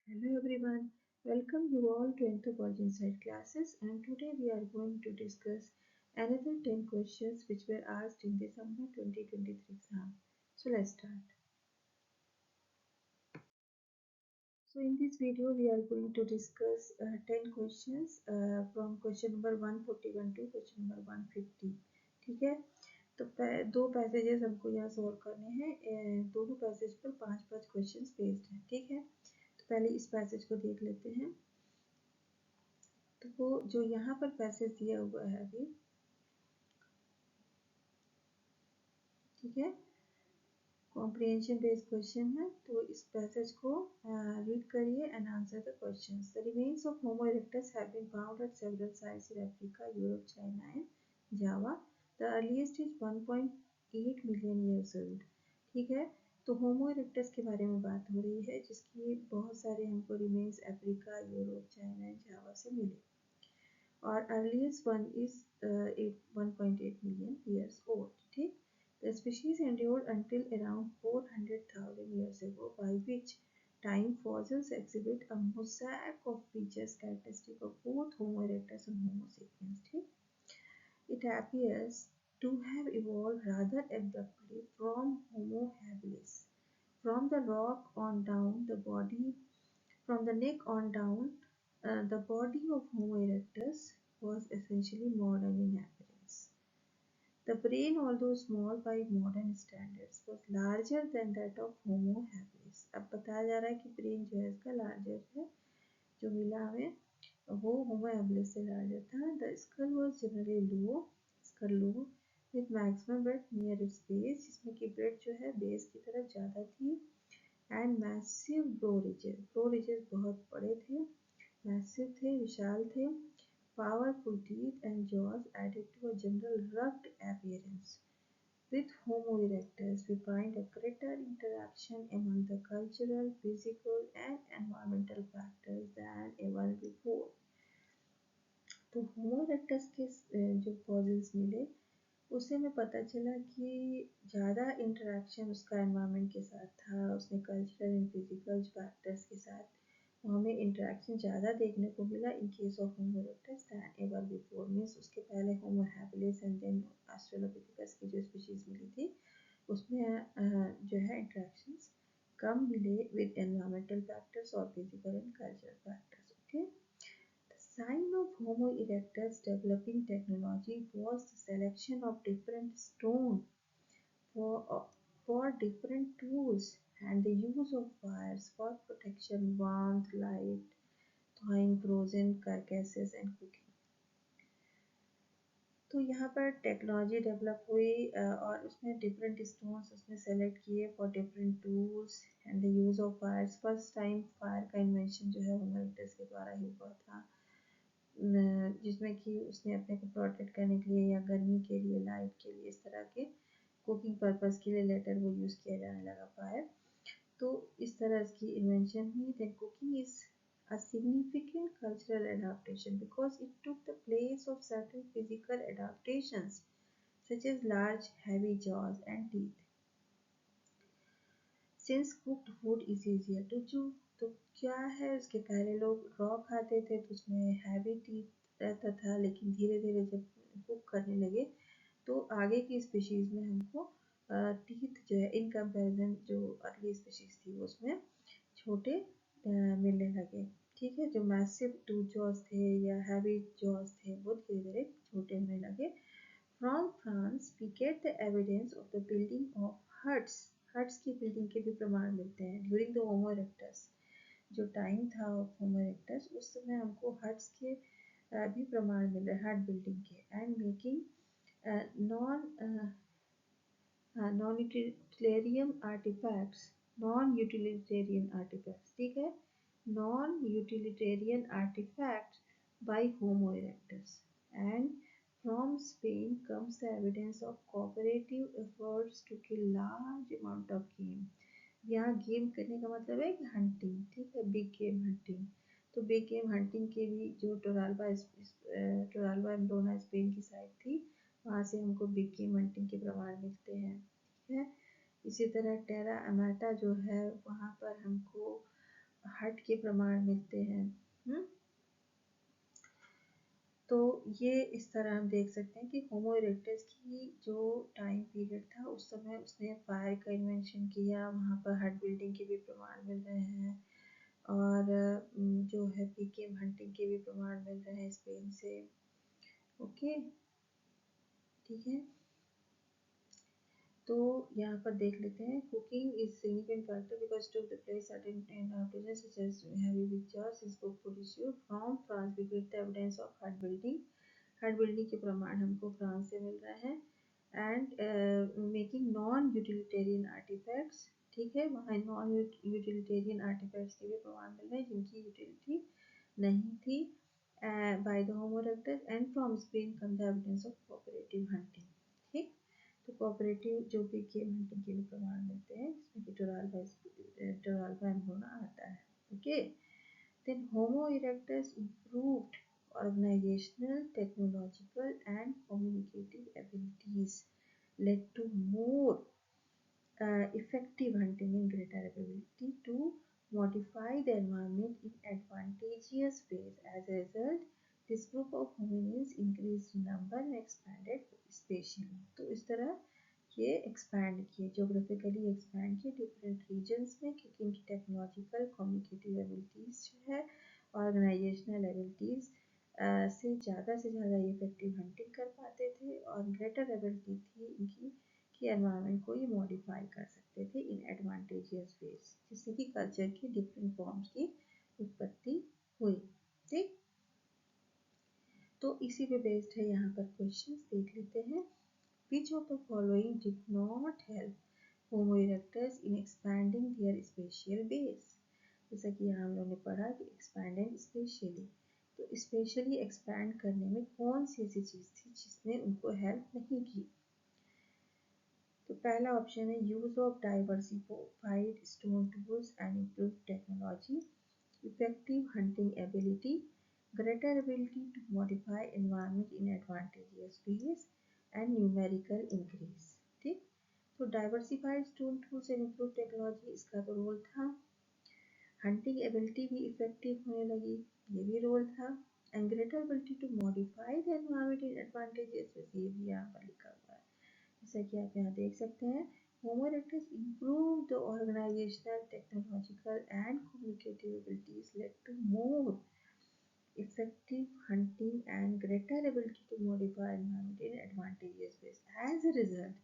Hello everyone, welcome you all to Anthropology Inside classes, and today we are going to discuss another 10 questions which were asked in December 2023 exam. So let's start. So in this video we are going to discuss 10 questions from question number 141 to question number 150. ठीक है, तो दो passages हमको यहाँ solve करने हैं। दोनों passage पर 5-5 क्वेश्चंस बेस्ड हैं। ठीक है, तो पहले इस पैसेज को देख लेते हैं। तो वो जो यहाँ पर पैसेज दिया हुआ है अभी, ठीक है, कॉम्प्रिहेंशन बेस्ड क्वेश्चन है, तो इस पैसेज को रीड करिए and answer the questions. The remains of Homo erectus have been found at several sites in Africa, Europe, China and Java. The earliest is 1.8 million years old. ठीक है, तो होमो erectus के बारे में बात हो रही है, जिसकी बहुत सारे हमको remains Africa, Europe, China and Java से मिले, और earliest one is 1.8 million years old. ठीक, the species endured until around 400,000 years ago, by which time fossils exhibit a mosaic of features characteristic of both Homo erectus and Homo sapiens. ठीक, it appears to have evolved rather abruptly from Homo habilis. From the rock on down, the body, from the neck on down, the body of Homo erectus was essentially modern in appearance. The brain, although small by modern standards, was larger than that of Homo habilis. अब बताया जा रहा है कि brain जो है इसका larger है, जो मिला हमें वो Homo habilis से लार्जर था। The skull was generally low, skull low, with maximum breadth near its base, जिसमें कि ब्रेड जो है बेस की तरफ ज़्यादा थी, and massive brow ridges, brow ridges बहुत बड़े थे, massive थे, विशाल थे, powerful teeth and jaws added to a general rugged appearance. With Homo erectus, we find a greater interaction among the cultural, physical, and environmental factors than ever before. तो Homo erectus के जो fossils मिले, उससे हमें पता चला कि ज़्यादा इंटरेक्शन उसका एनवायरनमेंट के साथ था, उसमें कल्चरल एंड फिजिकल फैक्टर्स के साथ हमें इंटरेक्शन ज़्यादा देखने को मिला in case of Homo erectus than ever before. Means उसके पहले Homo habilis and then Australopithecus की जो स्पीशीज मिली थी, उसमें जो है इंटरेक्शंस कम मिले विद एनवायरमेंटल फैक्टर्स और physical and cultural factors. Okay, sign of Homo erectus developing technology was the selection of different stone for different tools and the use of wires for protection, warmth, light, thawing frozen carcasses and cooking. तो यहाँ पर technology develop हुई और उसमें different stones उसने select किए for different tools and the use of fires. First time fire का invention जो है होमो इरेक्टस के द्वारा ही हुआ था, जिसमें कि उसने अपने को प्रोटेक्ट करने के लिए या गर्मी के लिए, लाइट के लिए, इस तरह के कुकिंग पर्पस के लिए लेटर वो यूज़ किया जाने लगा फायर। तो इस तरह इसकी इन्वेंशन हुई। Then cooking is a significant cultural adaptation because it took the place of certain physical adaptations such as large heavy jaws and teeth. Since cooked food is easier to chew, तो क्या है, उसके पहले लोग raw खाते थे तो उसमें हैवी टीथ रहता था, लेकिन धीरे धीरे जब कुक करने लगे तो आगे की स्पीशीज़ में हमको टीथ जो है इन कंपैरिजन जो अर्ली स्पीशीज़ थी उसमें छोटे मिलने लगे। ठीक है, जो मैसिव टू जॉज थे या हैवी जॉज थे वो धीरे धीरे छोटे होने लगे। From France we get the evidence of the building of huts. Huts की बिल्डिंग के भी प्रमाण मिलते हैं ड्यूरिंग द होमो इरेक्टस। जो टाइम था होमो इरेक्टस उस समय हमको हट्स के भी प्रमाण मिल रहे हैं, हट बिल्डिंग के, and making non-utilitarian artifacts, non-utilitarian artifacts, ठीक है, non-utilitarian artifacts by Homo erectus. And from Spain comes the evidence of cooperative efforts to kill large amount of game. यहाँ गेम करने का मतलब है कि हंटिंग, ठीक है, बिग गेम हंटिंग। तो बिग गेम हंटिंग के भी जो टोराल्बा एम्ब्रोना स्पेन की साइड थी, वहाँ से हमको बिग गेम हंटिंग के प्रमाण मिलते हैं। ठीक है, इसी तरह टेरा अमाटा जो है वहाँ पर हमको हट के प्रमाण मिलते हैं। तो ये इस तरह हम देख सकते हैं कि होमो इरेक्टस की जो टाइम पीरियड था उस समय उसने फायर का इन्वेंशन किया, वहाँ पर हट बिल्डिंग के भी प्रमाण मिल रहे हैं, और जो है पीकेएम हंटिंग के भी प्रमाण मिल रहे हैं स्पेन से। ओके, ठीक है। तो यहाँ पर देख लेते हैं, cooking is significant factor because to replace certain nitrogen such as heavy pictures is book produced from France we get the evidence of hut building। Hut building के प्रमाण हमको फ्रांस से मिल रहे हैं। And making non utilitarian artefacts, ठीक है, वहाँ नॉन यूटिलिटेरियन आर्टिफैक्ट्स के भी प्रमाण मिल रहे हैं जिनकी यूटिलिटी नहीं थी by the homo erectus. And from Spain come the evidence of cooperative hunting. ठीक, तो कोऑपरेटिव जो भी गेम हंटिंग के भी प्रमाण मिलते हैं जिसमें कि टोराल्बा एम्ब्रोना आता है। Okay, then Homo erectus improved organizational, technological and communicative abilities led to more effective hunting and greater ability to modify the environment in advantageous ways. As a result, this group of hominins increased in number and expanded spatially। तो इस तरह ये expand किए, geographically expand किए different regions में, क्योंकि इनकी technological communicative abilities जो है, ऑर्गेनाइजेशनल एबिलिटीज़ से ज़्यादा इफेक्टिव हंटिंग कर पाते थे, और ग्रेटर एबिलिटी थी इनकी कि एनवायरनमेंट को ये मॉडिफाई कर सकते थे इन एडवांटेजियस वेज, जिससे कि कल्चर की डिफरेंट फॉर्म्स की उत्पत्ति हुई। ठीक, तो इसी पे बेस्ड है यहाँ पर क्वेश्चंस देख लेते हैं। Which of the following did not help Homo erectus in expanding their spatial base? जैसा कि यहाँ हम लोगों ने पढ़ा कि expand and spatially, तो स्पेशली एक्सपैंड करने में कौन सी ऐसी चीज़ थी जिसने उनको हेल्प नहीं की? तो पहला ऑप्शन है use of diversified stone tools and improve technology, effective hunting ability, greater ability to modify environment in advantageous ways and numerical increase। ठीक, तो diversified stone tools and improve technology इसका तो रोल था। हंटिंग एबिलिटी भी effective होने लगी, ये भी रोल था। And greater ability to modify the environment in advantages ways, ये भी यहाँ पर लिखा हुआ है, जैसा कि आप यहाँ देख सकते हैं। Homo erectus improved the organizational, technological and communicative abilities led to more effective hunting and greater ability to modify environment in advantageous ways. As a result,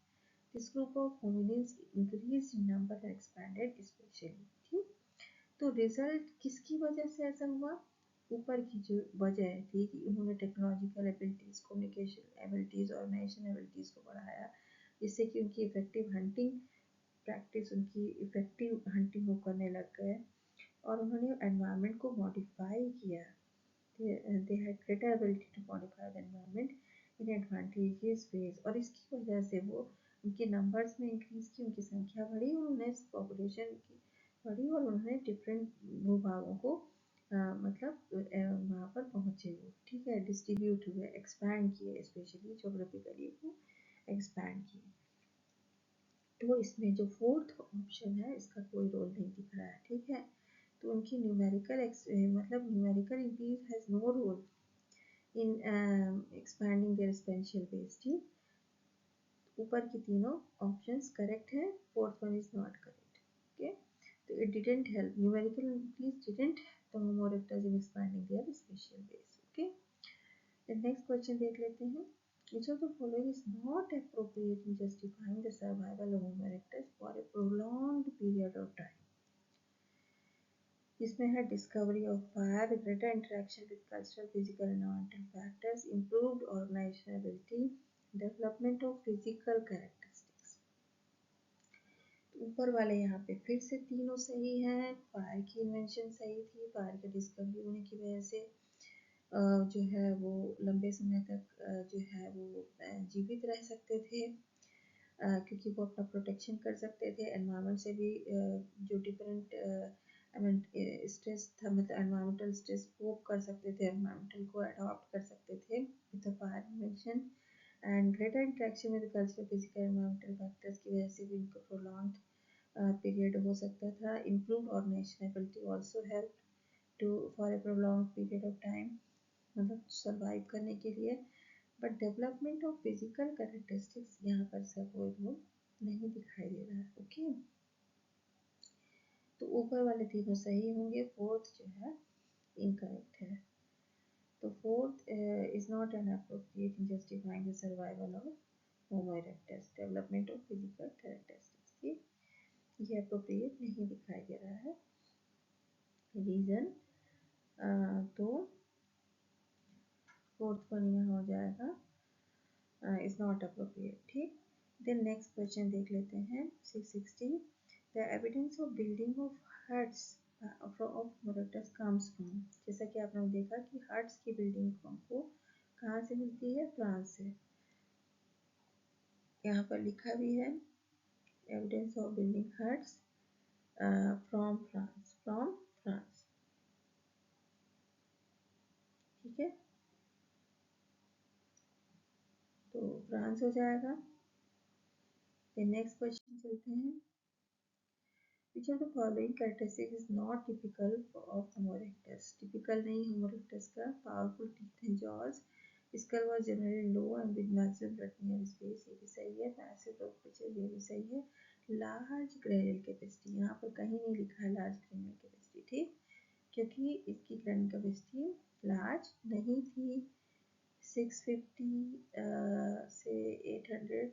this group of hominins increased in number and expanded spatially। ठीक, तो result किसकी वजह से ऐसा हुआ? ऊपर की जो वजह थी कि उन्होंने technological abilities, communication abilities, organisation abilities को बढ़ाया, जिससे कि उनकी इफेक्टिव हंटिंग प्रैक्टिस, उनकी इफेक्टिव हंटिंग वो करने लग गए, और उन्होंने एनवायरनमेंट को मॉडिफाई किया। they had greater ability to modify the environment in advantageous ways, और इसकी वजह से वो उनके नंबर्स में इंक्रीज की, उनकी संख्या बढ़ी, उन्होंने पॉपुलेशन की बढ़ी, और उन्होंने डिफरेंट भूभागों को मतलब वहाँ पर पहुँचे वो। ठीक है, डिस्ट्रीब्यूट हुए, एक्सपैंड किए, स्पेशली जोग्राफिकली वो एक्सपैंड किए। तो इसमें जो फोर्थ ऑप्शन है इसका कोई रोल नहीं दिख रहा है। ठीक है, तो उनकी न्यूमेरिकल मतलब numerical increase has no role in expanding their spatial base. ठीक, ऊपर की तीनों ऑप्शंस करेक्ट है, fourth one is not correct. Okay, तो it didn't help, numerical increase didn't the homo erectus in expanding their spatial base. Okay, the next question देख लेते हैं। Which of the following is not appropriate in justifying the survival of Homo erectus for a prolonged period of time? इसमें है discovery of fire, greater interaction with cultural, physical, environmental factors, improved organisation ability, development of physical characteristics. ऊपर वाले यहाँ पे फिर से तीनों सही हैं। फायर की इन्वेंशन सही थी, फायर की डिस्कवरी होने की वजह से जो है वो लंबे समय तक जो है वो जीवित रह सकते थे, क्योंकि वो अपना प्रोटेक्शन कर सकते थे एनवायरनमेंट से भी, जो डिफरेंट स्ट्रेस था, मतलब एनवायरमेंटल स्ट्रेस कोप कर सकते थे, एनवायरमेंटल को अडॉप्ट कर सकते थे with the fire invention. And greater interaction with cultural, physical, environmental factors की वजह से भी इनको प्रोलॉन्ग पीरियड हो सकता था. इम्प्रूव और nationality also help to for a prolong period of time, मतलब सर्वाइव करने के लिए. But development of physical characteristics यहाँ पर सब कोई रोल नहीं दिखाई दे रहा है. ओके, तो ऊपर वाले तीनों सही होंगे, फोर्थ जो है इनकरेक्ट है. तो fourth is not an appropriate in justifying the survival of Homo erectus, development of physical characteristics. ये अप्रोप्रिएट नहीं दिखाई दे रहा है. रीजन तो फोर्थ वन यहाँ हो जाएगा, इज नॉट अप्रोप्रिएट. ठीक, देन नेक्स्ट क्वेश्चन देख लेते हैं. 660, the evidence of building of huts of erectus comes from. जैसा कि आपने देखा कि हट्स की बिल्डिंग हमको कहाँ से मिलती है, फ्रांस से. यहाँ पर लिखा भी है evidence of building huts from France, from France. ठीक है, तो फ्रांस हो जाएगा. फिर नेक्स्ट क्वेश्चन चलते हैं. Which of the following characteristics is not typical of Homo erectus? Typical नहीं Homo erectus का. Powerful teeth and jaws. Skull was generally low and with maximum retinal space. ये भी सही है. Passive of picture ये भी सही है. Large cranial capacity, यहाँ पर कहीं नहीं लिखा है large cranial capacity. ठीक, क्योंकि इसकी cranial capacity large नहीं थी. 650 से 800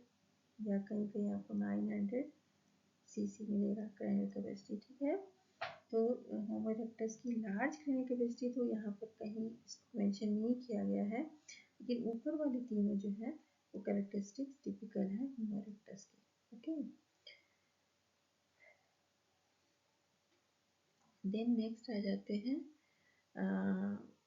या कहीं कहीं आपको 900 सीसी मिलेगा क्रेनियल कैपेसिटी. ठीक है, तो होमो इरेक्टस की लार्ज क्रेनियल कैपेसिटी तो यहाँ पर कहीं मेंशन नहीं किया गया है, लेकिन ऊपर वाले तीनों जो है वो कैरेक्टरिस्टिक्स टिपिकल है होमो इरेक्टस की. ओके, देन नेक्स्ट आ जाते हैं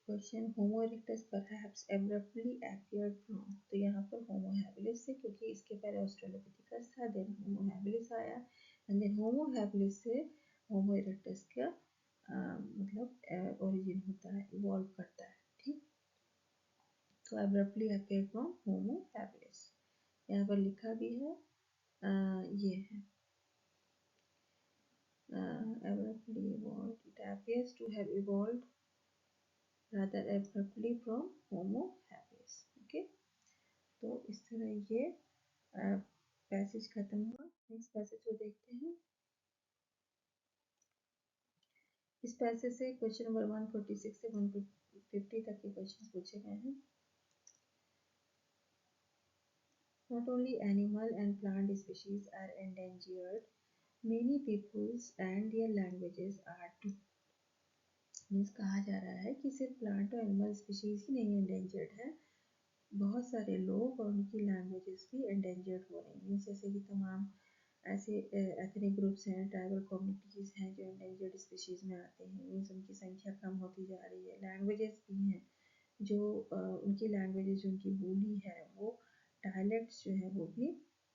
question. Homo erectus perhaps abruptly appeared from. तो यहाँ पर होमो हैबिलिस से, क्योंकि इसके पहले ऑस्ट्रेलोपिथेकस था, देन होमो हैबिलिस आया, एंड देन होमो हैबिलिस से होमो इरेक्टस का मतलब ओरिजिन होता है, इवॉल्व करता है. ठीक, तो abruptly appear from Homo habilis यहाँ पर लिखा भी है. ये है abruptly evolved. It appears to have evolved rather abruptly from Homo habilis. Okay, तो इस तरह ये पैसेज खत्म हुआ. नेक्स्ट पैसेज को देखते हैं. इस पैसेज से क्वेश्चन नंबर 146 से 150 तक के क्वेश्चन पूछे गए हैं. Not only animal and plant species are endangered, many peoples and their languages are too. Means कहा जा रहा है कि सिर्फ प्लांट और एनिमल स्पीशीज ही नहीं एंडेंजर्ड है, बहुत सारे लोग और उनकी लैंग्वेजेस भी एंडेंजर्ड हो रही हैं. जैसे कि तमाम ऐसे एथनिक ग्रुप्स हैं, ट्राइबल कम्युनिटीज़ हैं जो एंडेंजर्ड स्पीशीज में आते हैं. मीन्स उनकी संख्या कम होती जा रही है. लैंग्वेजेस भी हैं जो उनकी लैंग्वेजेस जो उनकी बोली है वो डायलेक्ट्स जो है वो भी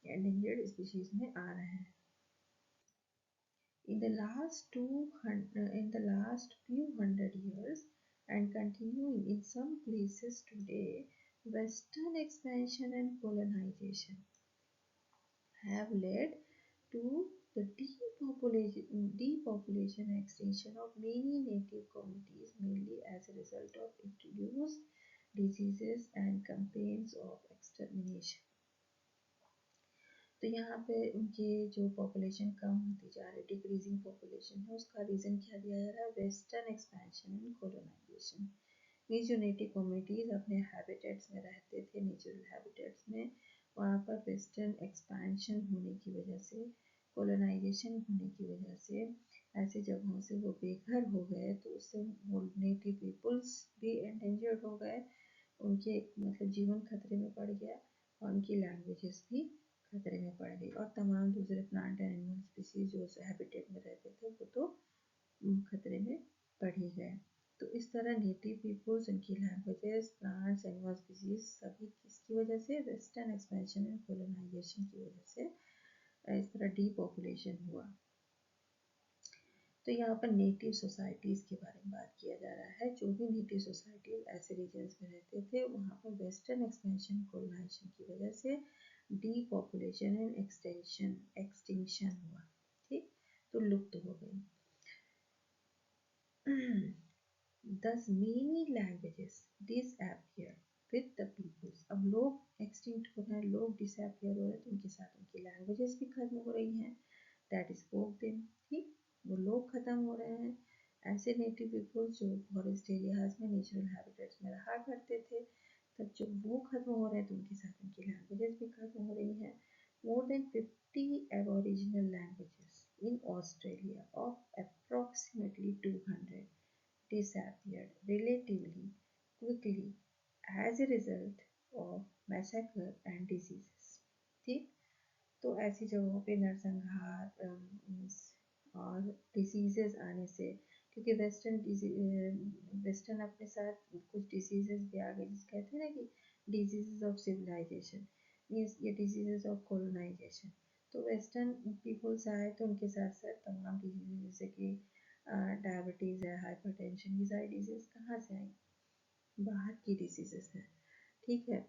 एंडेंजर्ड स्पीशीज में आ रहे हैं. In the last few hundred years and continuing in some places today, Western expansion and colonization have led to the depopulation and extinction of many native communities, mainly as a result of introduced diseases and campaigns of extermination. तो यहाँ पे उनके जो population कम होती जा रही है, decreasing population है, उसका रीज़न क्या दिया जा रहा है, वेस्टर्न एक्सपेंशन एंड कोलोनाइजेशन. ये जो नेटिव कम्युनिटीज़ अपने हैबिटेट्स में रहते थे, नेचुरल हैबिटेट्स में, वहाँ पर वेस्टर्न एक्सपेंशन होने की वजह से, कोलोनाइजेशन होने की वजह से ऐसे जगहों से वो बेघर हो गए, तो उससे वो नेटिव पीपल्स भी एंडेंजर्ड हो गए, उनके मतलब जीवन खतरे में पड़ गया और उनकी लैंग्वेजेस भी खतरे में पड़ गई, और तमाम दूसरे प्लांट एंड एनिमल स्पीसीज जो हैबिटेट में रहते थे वो तो खतरे में पड़ ही गए. तो इस तरह नेटिव पीपल्स, उनकी लैंग्वेजेस, प्लांट्स, एनिमल स्पीसीज सभी किसकी वजह से, वेस्टर्न एक्सपेंशन एंड कोलोनाइजेशन की वजह से इस तरह डीपॉपुलेशन हुआ. तो यहाँ पर नेटिव सोसाइटीज़ के बारे में बात किया जा रहा है. जो भी नेटिव सोसाइटीज ऐसे रीजन्स में रहते थे, वहाँ पर वेस्टर्न एक्सपेंशन कोलोनाइजेशन की वजह से डीपॉपुलेशन एंड एक्सटिंक्शन हुआ. ठीक, तो लुप्त हो गई। Thus many languages disappear with the peoples. अब लोग एक्सटिंक्ट हो रहे हैं, लोग डिसअपियर हो रहे हैं, तो उनके साथ उनकी लैंग्वेजेस भी खत्म हो रही हैं। दैट स्पोक देम, ठीक, वो लोग खत्म हो रहे हैं। ऐसे नेटिव पीपल्स जो फॉरेस्ट एरियाज में नेचुरल हैबिटेट्स में रहा करते थे, तब जब वो खत्म हो रहे हैं तो उनके साथ उनकी लैंग्वेजेस भी खत्म हो रही हैं। More than 50 aboriginal languages in Australia of approximately 200 disappeared relatively quickly as a result of massacre and diseases. ठीक, तो ऐसी जगहों पे नरसंहार और डिसीजेस आने से, क्योंकि वेस्टर्न अपने साथ कुछ डिसीजेस भी आ गए, जिस कहते हैं ना कि डिजीजेस ऑफ सिविलाइजेशन, मीन्स ये डिजीजेस ऑफ कॉलोनाइजेशन। तो वेस्टर्न पीपल्स आए तो उनके साथ साथ तमाम डिजीज, जैसे कि डायबिटीज़ है, हाइपरटेंशन, ये सारी डिजीज कहाँ से आई, बाहर की डिजीजेस हैं, ठीक है।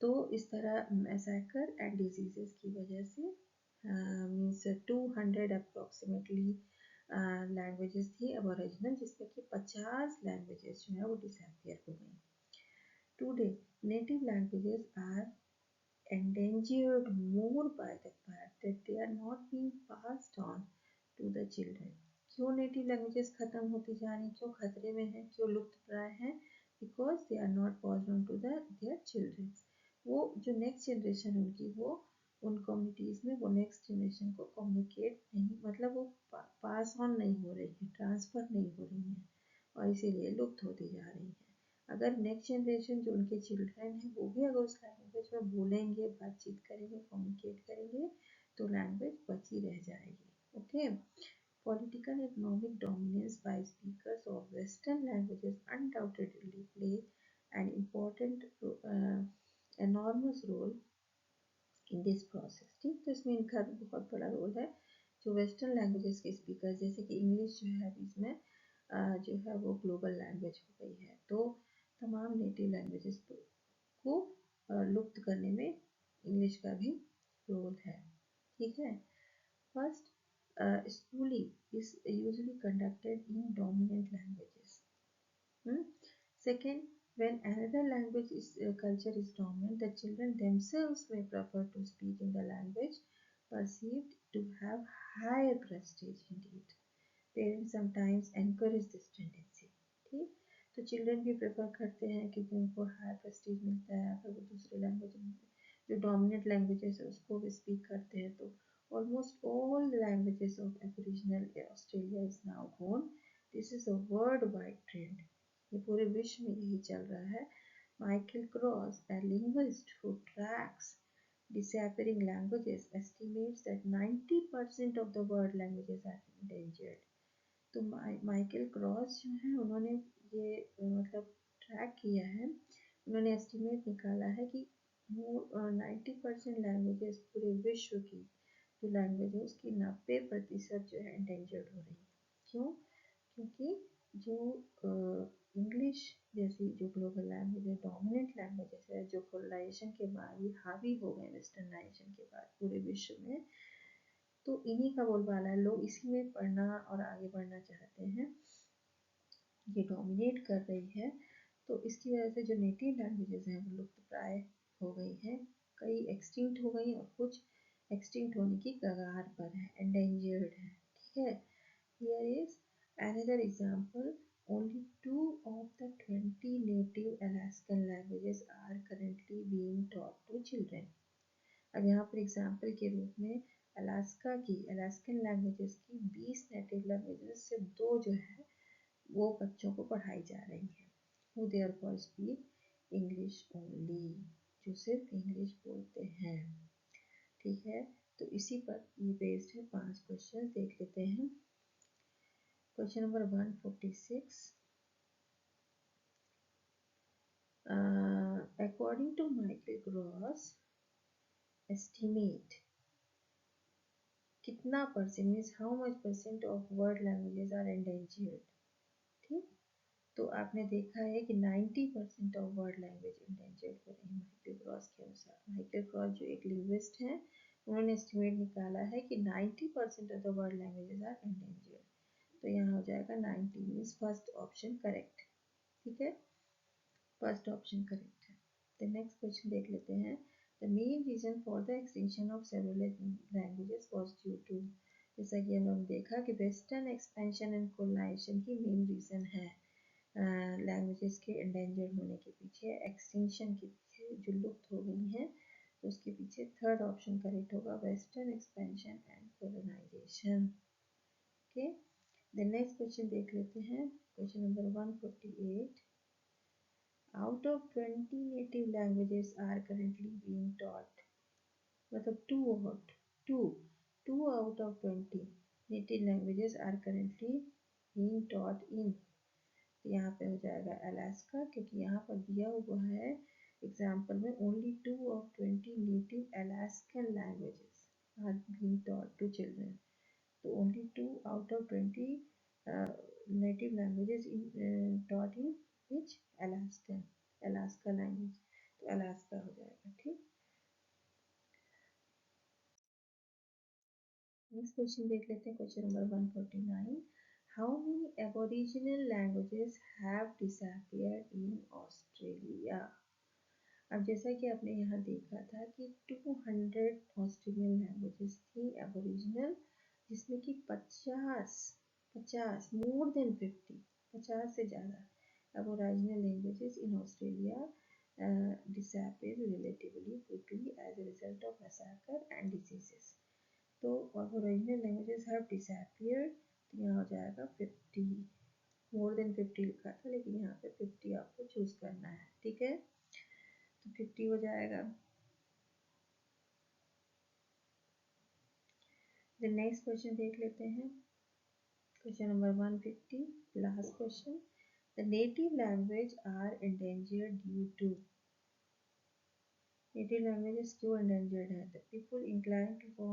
तो इस तरह मैसेकर एंड डिजीजेस की वजह से मीन्स 200 अप्रोक्सीमेटली लैंग्वेजेस थी अबोरिजिनल, जिसमें कि 50 लैंग्वेजेस जो है वो डिसअपियर हो गई। Today native languages are endangered more by the fact that they are not being passed on to the children. क्यों नेटिव लैंग्वेजेस खत्म होती जा रही, क्यों खतरे में हैं, क्यों लुप्त प्राय हैं? Because they are not passed on to their children. वो जो नेक्स्ट जनरेशन उनकी, वो उन कम्युनिटीज़ में वो नेक्स्ट जनरेशन को कम्युनिकेट नहीं, मतलब वो पास ऑन नहीं हो रही है, ट्रांसफ़र नहीं हो रही है, और इसीलिए लुप्त होती जा रही है। अगर नेक्स्ट जनरेशन जो उनके चिल्ड्रन हैं वो भी अगर उस लैंग्वेज में बोलेंगे, बातचीत करेंगे, कम्युनिकेट करेंगे, तो लैंग्वेज बची रह जाएगी। Okay, political and economic dominance by speakers of Western languages undoubtedly play an important, enormous role in this process। ठीक, तो इसमें इनका भी बहुत बड़ा रोल है। जो वेस्टर्न लैंग्वेजेस के स्पीकर, जैसे कि इंग्लिश जो है इसमें जो है वो ग्लोबल लैंग्वेज हो गई है, तो तमाम नेटिव लैंग्वेजेस को लुप्त करने में इंग्लिश का भी रोल है, ठीक है। First, schooling is usually conducted in dominant languages. Second, when another language culture is dominant, the children themselves may prefer to speak in the language perceived to have higher prestige indeed. Parents sometimes encourage this tendency। ठीक, तो children भी prefer करते हैं क्योंकि उनको high Prestige मिलता है अगर वो दूसरे लैंग्वेज में, जो डोमिनेंट लैंग्वेजेस है उसको भी स्पीक करते हैं। तो almost all the languages of aboriginal Australia is now gone. This is a world wide trend, ये पूरे विश्व में यही चल रहा है। Michael cross, a linguist who tracks disappearing languages, estimates that 90% of the world languages are endangered। तो Michael cross जो है उन्होंने ये मतलब ट्रैक किया है, उन्होंने एस्टिमेट निकाला है कि 90% लैंग्वेजेस पूरे विश्व की जो लैंग्वेज है उसकी 90% जो है एंडेंजर्ड हो रही है। क्यों? क्योंकि जो इंग्लिश जैसी जो ग्लोबल लैंग्वेज है, डोमिनेंट लैंग्वेजेस है, जो कोलोनाइजेशन के बाद भी हावी हो गए, वेस्टर्नाइजेशन के बाद पूरे विश्व में, तो इन्हीं का बोलबाला है, लोग इसी में पढ़ना और आगे बढ़ना चाहते हैं, ये डोमिनेट कर रही है। तो इसकी वजह से जो नेटिव लैंग्वेजेस हैं वो लुप्त प्राय हो गई हैं, कई एक्सटिंक्ट हो गई और कुछ एक्सटिंक्ट होने की कगार पर है, एंडेंजर्ड है, ठीक है। Here is another example, only 2 of the 20 native Alaskan languages are currently being taught to children। अब यहाँ पर एग्जाम्पल के रूप में अलास्कन लैंग्वेजेस की 20 नेटिव लैंग्वेजेस से 2 जो है वो बच्चों को पढ़ाई जा रही है, who therefore speak English only, जो सिर्फ इंग्लिश बोलते हैं, ठीक है। तो इसी पर ये बेस्ड है 5 क्वेश्चन देख लेते हैं। Question number 146, according to Michael Gross, estimate कितना percent, means how much percent of world languages are endangered. ठीक, तो आपने देखा है कि 90% ऑफ वर्ल्ड लैंग्वेज एंडेंजर्ड हो रही है माइकल क्रॉस के अनुसार। माइकल क्रॉस जो एक लिंग्विस्ट हैं, उन्होंने एस्टिमेट निकाला है कि 90% of the world languages are endangered. तो यहाँ हो जाएगा 90 मीन्स फर्स्ट ऑप्शन करेक्ट। ठीक है, फर्स्ट ऑप्शन करेक्ट है। तो नेक्स्ट क्वेश्चन देख लेते हैं। The main reason for the extinction of several languages was due to, जैसा कि हम लोग देखा कि वेस्टर्न एक्सपेंशन एंड कोलाइजेशन ही मेन रीजन है लैंग्वेजेस के एंडेंजर्ड होने के पीछे, एक्सटिंक्शन के पीछे जो लुप्त हो गई हैं। तो उसके पीछे थर्ड ऑप्शन करेक्ट होगा, western expansion and colonisation. Okay, the next question देख लेते हैं। Question number 148। Out of 20 native languages are currently being taught, मतलब two out of 20 native languages are currently being taught in, तो यहाँ पे हो जाएगा अलास्का, क्योंकि यहाँ पर दिया हुआ है एग्जाम्पल में only 2 of 20 native Alaskan languages are being taught to children, तो only 2 out of 20 native languages taught in which Alaska language, तो अलास्का हो जाएगा। ठीक, नेक्स्ट क्वेश्चन देख लेते हैं। Question number 149। How many aboriginal languages have disappeared in Australia. अब जैसा कि आपने यहाँ देखा था कि 200 ऑस्ट्रेलियन लैंग्वेजेस थी एबोरिजिनल, जिसमें कि 50 मोर देन 50 से ज़्यादा Aboriginal languages in Australia disappeared relatively quickly as a result of massacre and diseases. तो Aboriginal languages have disappeared, तो यहाँ हो जाएगा 50, मोर देन 50 लिखा था लेकिन यहाँ पे 50 आपको चूज करना है। ठीक है, तो 50 हो जाएगा। द नेक्स्ट क्वेश्चन देख लेते हैं। Question number 150, last question. The native language are endangered due to, native languages क्यों endangered है? The people inclined to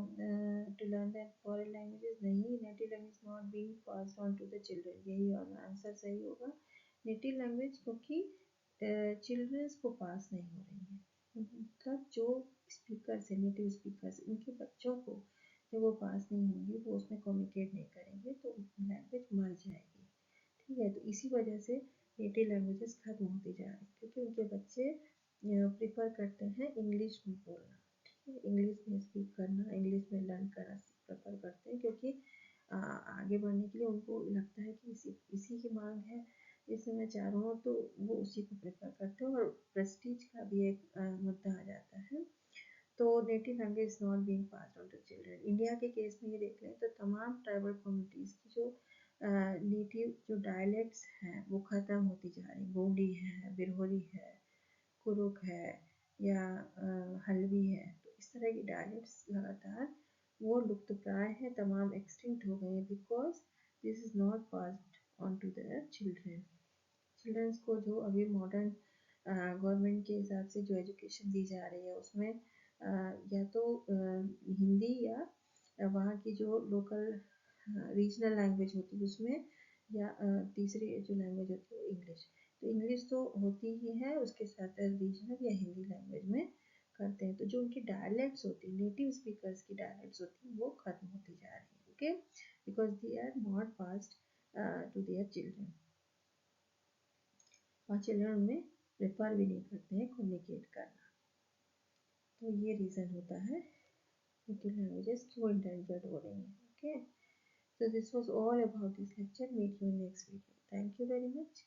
learn the foreign languages, नहीं, native language not being passed on to the children, यही answer सही होगा। native language क्योंकि children's को पास नहीं हो रही है, मतलब जो स्पीकर्स है, नेटिव स्पीकर्स, उनके बच्चों को जब वो पास नहीं होंगे, वो उसमें कम्युनिकेट नहीं करेंगे, तो लैंग्वेज मर जाएगी। ठीक है, तो इसी वजह से नेटिव लैंग्वेजेस खत्म होती जा रही है, क्योंकि उनके बच्चे प्रिफर करते हैं इंग्लिश में बोलना। ठीक है, इंग्लिश में स्पीक करना, इंग्लिश में लर्न करना प्रेफर करते हैं, क्योंकि आगे बढ़ने के लिए उनको लगता है कि इसी की मांग है इस समय चारों ओर, तो वो उसी को प्रेफर करते हैं, और प्रेस्टीज का भी एक मुद्दा आ जाता है। तो native language not being passed on to children. India के केस में ये देख लें तो तमाम ट्राइबल कम्युनिटीज़ की जो नेटिव जो डायलेक्ट्स हैं वो ख़त्म होती जा रही, गोंडी है, बिरहोरी है, कुरुक है, या हल्बी है, तो इस तरह की डायलेक्ट्स लगातार वो लुप्तप्राय है, तमाम एक्सटिंक्ट हो गए हैं, because this is not passed on to their children. Childrens को जो अभी मॉडर्न गवर्नमेंट के हिसाब से जो एजुकेशन दी जा रही है उसमें या तो हिंदी या वहाँ की जो लोकल रीजनल लैंग्वेज होती है उसमें, या तीसरी जो लैंग्वेज होती है वो इंग्लिश। तो इंग्लिश तो होती ही है, उसके साथ रीजनल या हिंदी लैंग्वेज में करते हैं, तो जो उनकी डायलेक्ट्स होती है, नेटिव स्पीकर्स की डायलेक्ट्स होती हैं, वो खत्म होती जा रही है। Okay, because they are not passed to their children, और चिल्ड्रन उनमें प्रेफर भी नहीं करते हैं कम्युनिकेट करना। तो ये रीज़न होता है नेटिव लैंग्वेजेस क्यों इंडेंजर्ड हो रही हैं। Okay, so this was all about this lecture. Meet you in next video. Thank you very much.